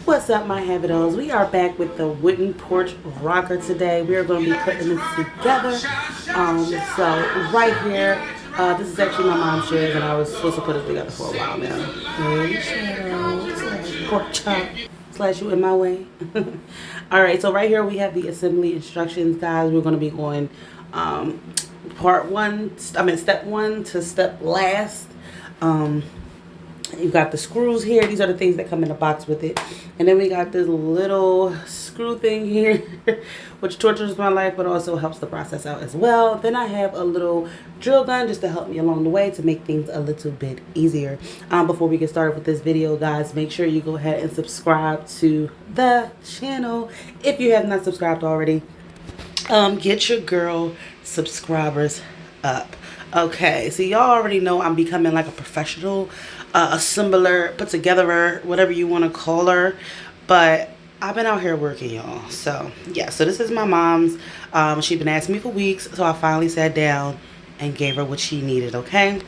What's up, my Habitos? We are back with the wooden porch rocker today. We are going to be putting this together. So right here, this is actually my mom's chairs, and I was supposed to put it together for a while now. Hey, Shadow, slash pork chop, slash you in my way. All right, so right here we have the assembly instructions, guys. We're going to be going step one to step last. You've got the screws here. These are the things that come in the box with it. And then we got this little screw thing here, which tortures my life, but also helps the process out as well. Then I have a little drill gun just to help me along the way to make things a little bit easier. Before we get started with this video, guys, make sure you go ahead and subscribe to the channel if you have not subscribed already. Get your girl subscribers up. Okay, so y'all already know I'm becoming like a professional assembler, put togetherer, whatever you want to call her. But I've been out here working, y'all. So yeah, so this is my mom's. She's been asking me for weeks, so I finally sat down and gave her what she needed. Okay,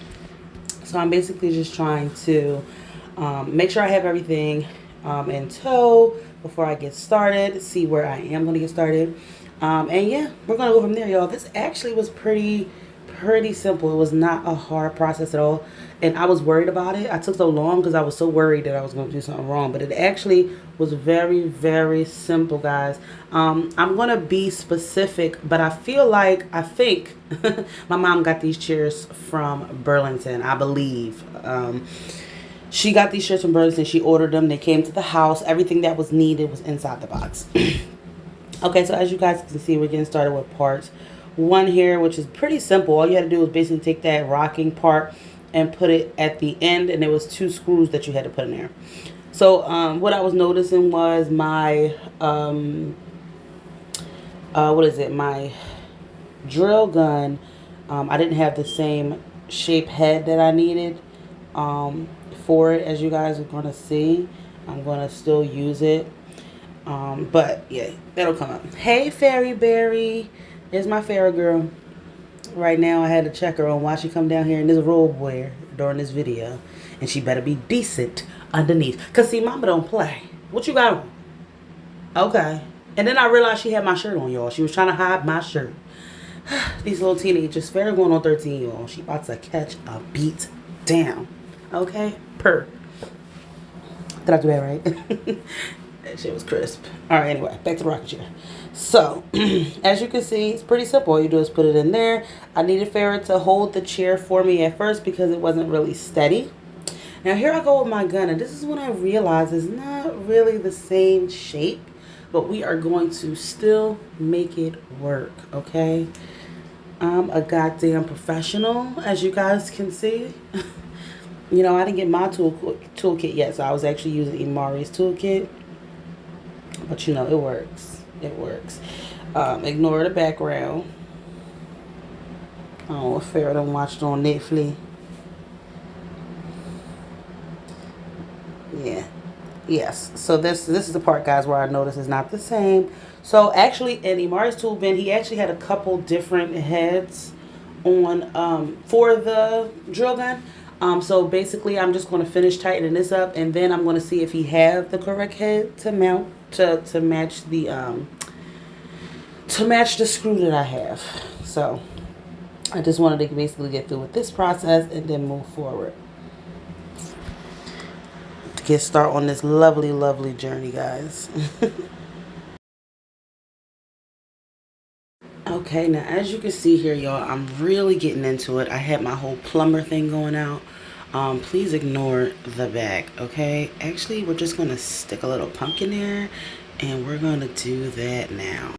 so I'm basically just trying to make sure I have everything in tow before I get started, see where I am going to get started. And yeah, we're gonna go from there, y'all. This actually was pretty simple. It was not a hard process at all, and I was worried about it. I took so long because I was so worried that I was going to do something wrong, but it actually was very simple, guys. I'm gonna be specific, but I think my mom got these chairs from Burlington, I believe. She got these chairs from Burlington. She ordered them. They came to the house. Everything that was needed was inside the box. Okay, so as you guys can see, we're getting started with parts one here, which is pretty simple. All you had to do was basically take that rocking part and put it at the end, and there was 2 screws that you had to put in there. So what I was noticing was my my drill gun, I didn't have the same shape head that I needed for it. As you guys are going to see, I'm going to still use it. But yeah, that'll come up. Hey, Fairy Berry. There's my fairy girl. Right now, I had to check her on why she come down here in this robe wear during this video. And she better be decent underneath. Because, see, mama don't play. What you got on? Okay. And then I realized she had my shirt on, y'all. She was trying to hide my shirt. These little teenagers. Fairy going on 13, y'all. She about to catch a beat down. Okay? Did I do that right? That shit was crisp. Alright, anyway, back to the rocket chair. So, as you can see, it's pretty simple. All you do is put it in there. I needed Farrah to hold the chair for me at first because it wasn't really steady. Now, here I go with my gun, and this is when I realized it's not really the same shape, but we are going to still make it work, okay? I'm a goddamn professional, as you guys can see. You know, I didn't get my toolkit yet, so I was actually using Imari's toolkit. But, you know, it works. It works. Ignore the background. Oh, Farrah done watched on Netflix. Yeah. Yes. So this is the part, guys, where I notice it's not the same. So actually, in Imari's tool bin, he actually had a couple different heads on for the drill gun. So basically, I'm just going to finish tightening this up, and then I'm going to see if he have the correct head to mount to match the screw that I have. So I just wanted to basically get through with this process and then move forward to get started on this lovely journey, guys. Okay, now as you can see here, y'all, I'm really getting into it. I had my whole plumber thing going out. Please ignore the back, okay? Actually, we're just going to stick a little pumpkin there, and we're going to do that now.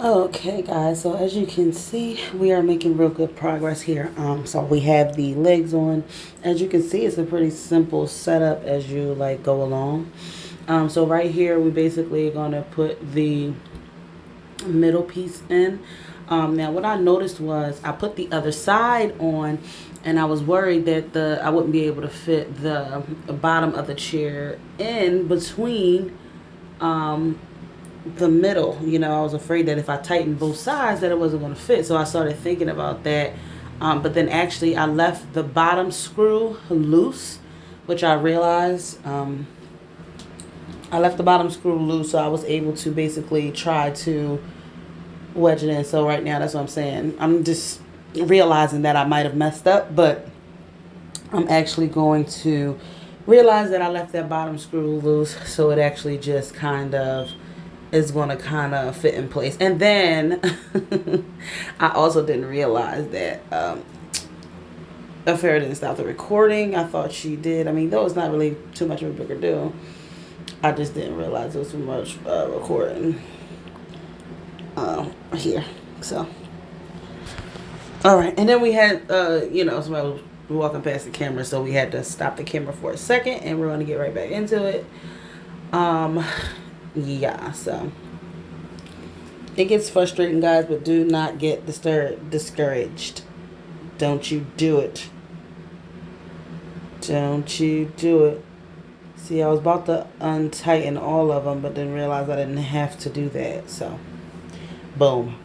Okay, guys, so as you can see, we are making real good progress here. So we have the legs on. As you can see, it's a pretty simple setup as you like go along. So right here, we basically are gonna put the middle piece in. Now what I noticed was I put the other side on, and I was worried that I wouldn't be able to fit the bottom of the chair in between the middle. You know, I was afraid that if I tightened both sides that it wasn't going to fit. So I started thinking about that. But then actually I left the bottom screw loose, which I realized I left the bottom screw loose, so I was able to basically try to wedge it in. So right now, that's what I'm saying. I'm just realizing that I might have messed up, but I'm actually going to realize that I left that bottom screw loose, so it actually just kind of is going to kind of fit in place. And then I also didn't realize that Affair didn't stop the recording. I thought she did. I mean, though it's not really too much of a bigger deal, I just didn't realize it was too much recording here. So, all right. And then we had, you know, somebody was walking past the camera, so we had to stop the camera for a second, and we're going to get right back into it. Yeah, so it gets frustrating, guys, but do not get discouraged. Don't you do it. Don't you do it. See, I was about to untighten all of them, but then realized I didn't have to do that. So, boom.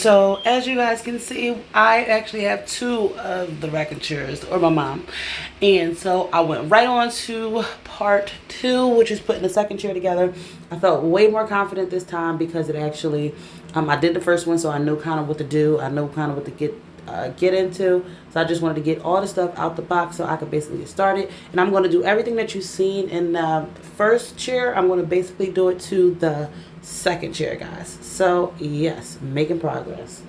So as you guys can see, I actually have two of the rocking chairs, or my mom. And so I went right on to part two, which is putting the second chair together. I felt way more confident this time because it actually, I did the first one, so I know kind of what to do. I know kind of what to get into. So I just wanted to get all the stuff out the box so I could basically get started. And I'm going to do everything that you've seen in the first chair. I'm going to basically do it to the second chair, guys. So yes, making progress.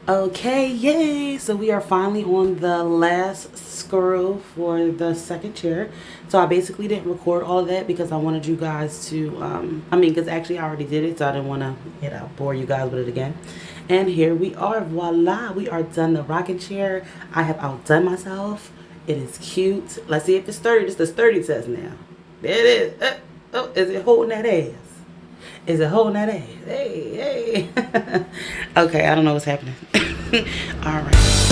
Okay, yay! So we are finally on the last screw for the second chair. So I basically didn't record all of that because I wanted you guys to, because actually I already did it, so I didn't want to, bore you guys with it again. And here we are, voila! We are done the rocking chair. I have outdone myself. It is cute. Let's see if it's sturdy. It's the sturdy test now. There it is. Oh, is it holding that ass? Is it holding that ass? Hey, hey. Okay, I don't know what's happening. All right.